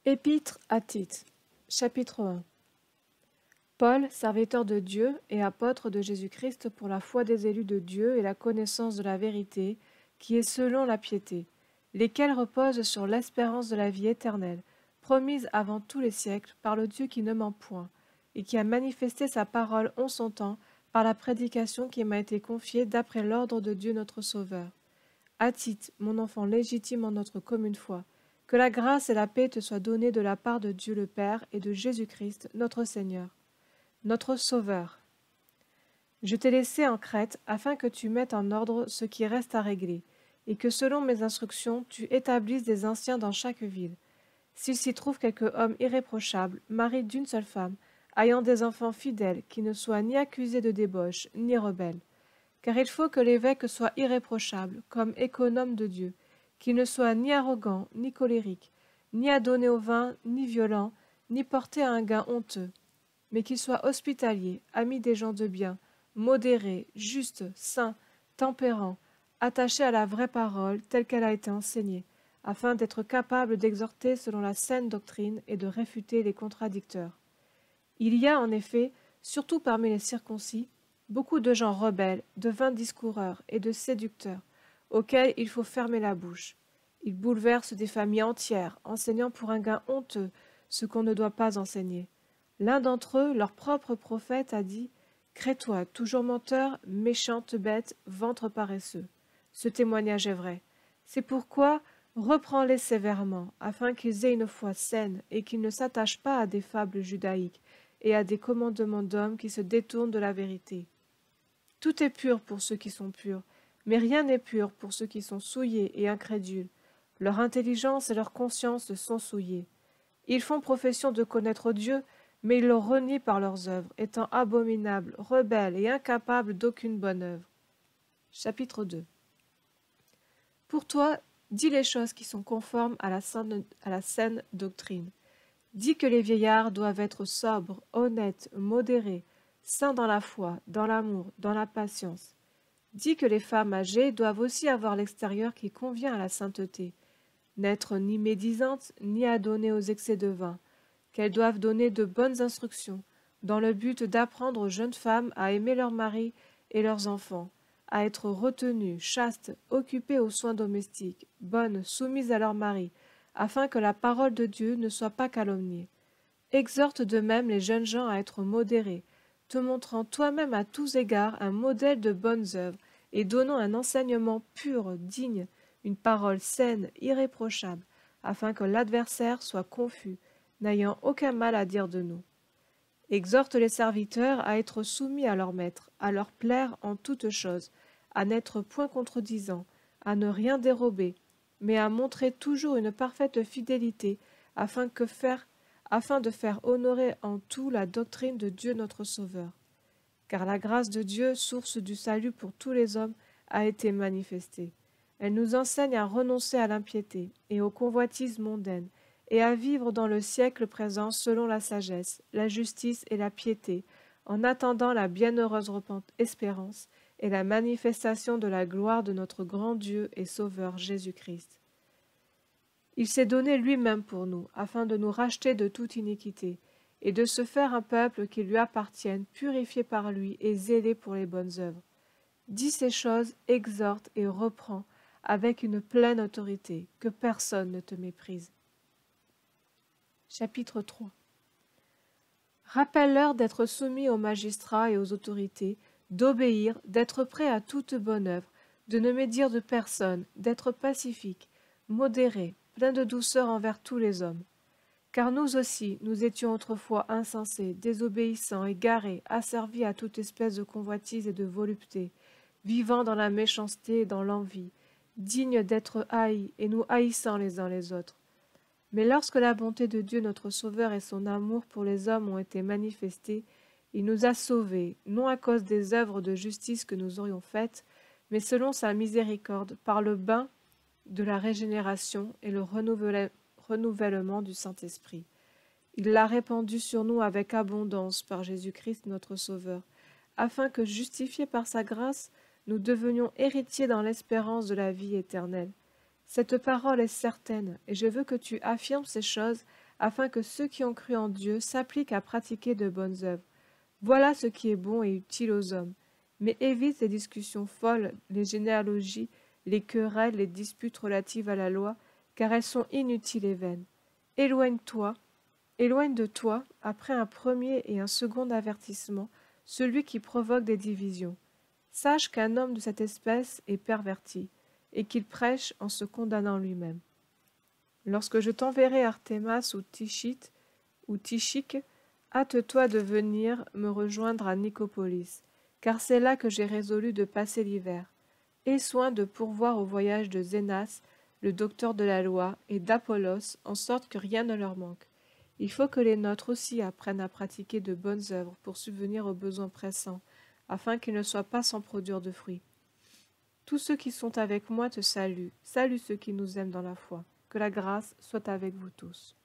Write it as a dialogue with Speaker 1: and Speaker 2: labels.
Speaker 1: Épître à Tite, chapitre 1. Paul, serviteur de Dieu et apôtre de Jésus-Christ pour la foi des élus de Dieu et la connaissance de la vérité, qui est selon la piété, lesquels reposent sur l'espérance de la vie éternelle, promise avant tous les siècles par le Dieu qui ne ment point, et qui a manifesté sa parole en son temps par la prédication qui m'a été confiée d'après l'ordre de Dieu notre Sauveur. À Tite, mon enfant légitime en notre commune foi, que la grâce et la paix te soient données de la part de Dieu le Père et de Jésus-Christ, notre Seigneur, notre Sauveur. Je t'ai laissé en Crète afin que tu mettes en ordre ce qui reste à régler, et que selon mes instructions tu établisses des anciens dans chaque ville. S'il s'y trouve quelque homme irréprochable, mari d'une seule femme, ayant des enfants fidèles, qui ne soient ni accusés de débauche, ni rebelles. Car il faut que l'évêque soit irréprochable, comme économe de Dieu, qu'il ne soit ni arrogant, ni colérique, ni adonné au vin, ni violent, ni porté à un gain honteux, mais qu'il soit hospitalier, ami des gens de bien, modéré, juste, saint, tempérant, attaché à la vraie parole telle qu'elle a été enseignée, afin d'être capable d'exhorter selon la saine doctrine et de réfuter les contradicteurs. Il y a en effet, surtout parmi les circoncis, beaucoup de gens rebelles, de vains discoureurs et de séducteurs, auxquels il faut fermer la bouche. Ils bouleversent des familles entières, enseignant pour un gain honteux ce qu'on ne doit pas enseigner. L'un d'entre eux, leur propre prophète, a dit « Crétois, toujours menteur, méchante bête, ventre paresseux. » Ce témoignage est vrai. C'est pourquoi reprends-les sévèrement, afin qu'ils aient une foi saine et qu'ils ne s'attachent pas à des fables judaïques et à des commandements d'hommes qui se détournent de la vérité. Tout est pur pour ceux qui sont purs, mais rien n'est pur pour ceux qui sont souillés et incrédules. Leur intelligence et leur conscience sont souillées. Ils font profession de connaître Dieu, mais ils le renient par leurs œuvres, étant abominables, rebelles et incapables d'aucune bonne œuvre. Chapitre 2. Pour toi, dis les choses qui sont conformes à la saine doctrine. Dis que les vieillards doivent être sobres, honnêtes, modérés, saints dans la foi, dans l'amour, dans la patience. Dis que les femmes âgées doivent aussi avoir l'extérieur qui convient à la sainteté, n'être ni médisantes, ni adonnées aux excès de vin, qu'elles doivent donner de bonnes instructions, dans le but d'apprendre aux jeunes femmes à aimer leurs maris et leurs enfants, à être retenues, chastes, occupées aux soins domestiques, bonnes, soumises à leur mari, afin que la parole de Dieu ne soit pas calomniée. Exhorte de même les jeunes gens à être modérés, te montrant toi-même à tous égards un modèle de bonnes œuvres, et donnant un enseignement pur, digne, une parole saine, irréprochable, afin que l'adversaire soit confus, n'ayant aucun mal à dire de nous. Exhorte les serviteurs à être soumis à leur maître, à leur plaire en toutes choses, à n'être point contredisants, à ne rien dérober, mais à montrer toujours une parfaite fidélité, afin de faire honorer en tout la doctrine de Dieu notre Sauveur. Car la grâce de Dieu, source du salut pour tous les hommes, a été manifestée. Elle nous enseigne à renoncer à l'impiété et aux convoitises mondaines, et à vivre dans le siècle présent selon la sagesse, la justice et la piété, en attendant la bienheureuse espérance et la manifestation de la gloire de notre grand Dieu et Sauveur Jésus-Christ. Il s'est donné lui-même pour nous, afin de nous racheter de toute iniquité, et de se faire un peuple qui lui appartienne, purifié par lui et zélé pour les bonnes œuvres. Dis ces choses, exhorte et reprends, avec une pleine autorité, que personne ne te méprise. Chapitre 3. Rappelle-leur d'être soumis aux magistrats et aux autorités, d'obéir, d'être prêts à toute bonne œuvre, de ne médire de personne, d'être pacifique, modéré, plein de douceur envers tous les hommes. Car nous aussi, nous étions autrefois insensés, désobéissants, égarés, asservis à toute espèce de convoitise et de volupté, vivant dans la méchanceté et dans l'envie, dignes d'être haïs et nous haïssant les uns les autres. Mais lorsque la bonté de Dieu notre Sauveur et son amour pour les hommes ont été manifestés, il nous a sauvés, non à cause des œuvres de justice que nous aurions faites, mais selon sa miséricorde, par le bain de la régénération et le renouvellement du Saint-Esprit. Il l'a répandu sur nous avec abondance par Jésus-Christ notre Sauveur, afin que, justifiés par sa grâce, nous devenions héritiers dans l'espérance de la vie éternelle. Cette parole est certaine, et je veux que tu affirmes ces choses afin que ceux qui ont cru en Dieu s'appliquent à pratiquer de bonnes œuvres. Voilà ce qui est bon et utile aux hommes. Mais évite les discussions folles, les généalogies, les querelles, les disputes relatives à la loi, car elles sont inutiles et vaines. Éloigne de toi, après un premier et un second avertissement, celui qui provoque des divisions. Sache qu'un homme de cette espèce est perverti, et qu'il prêche en se condamnant lui-même. Lorsque je t'enverrai Artémas ou Tychique, hâte-toi de venir me rejoindre à Nicopolis, car c'est là que j'ai résolu de passer l'hiver. Aie soin de pourvoir au voyage de Zénas, le docteur de la loi, et d'Apollos, en sorte que rien ne leur manque. Il faut que les nôtres aussi apprennent à pratiquer de bonnes œuvres pour subvenir aux besoins pressants, afin qu'ils ne soient pas sans produire de fruits. Tous ceux qui sont avec moi te saluent. Salue ceux qui nous aiment dans la foi. Que la grâce soit avec vous tous.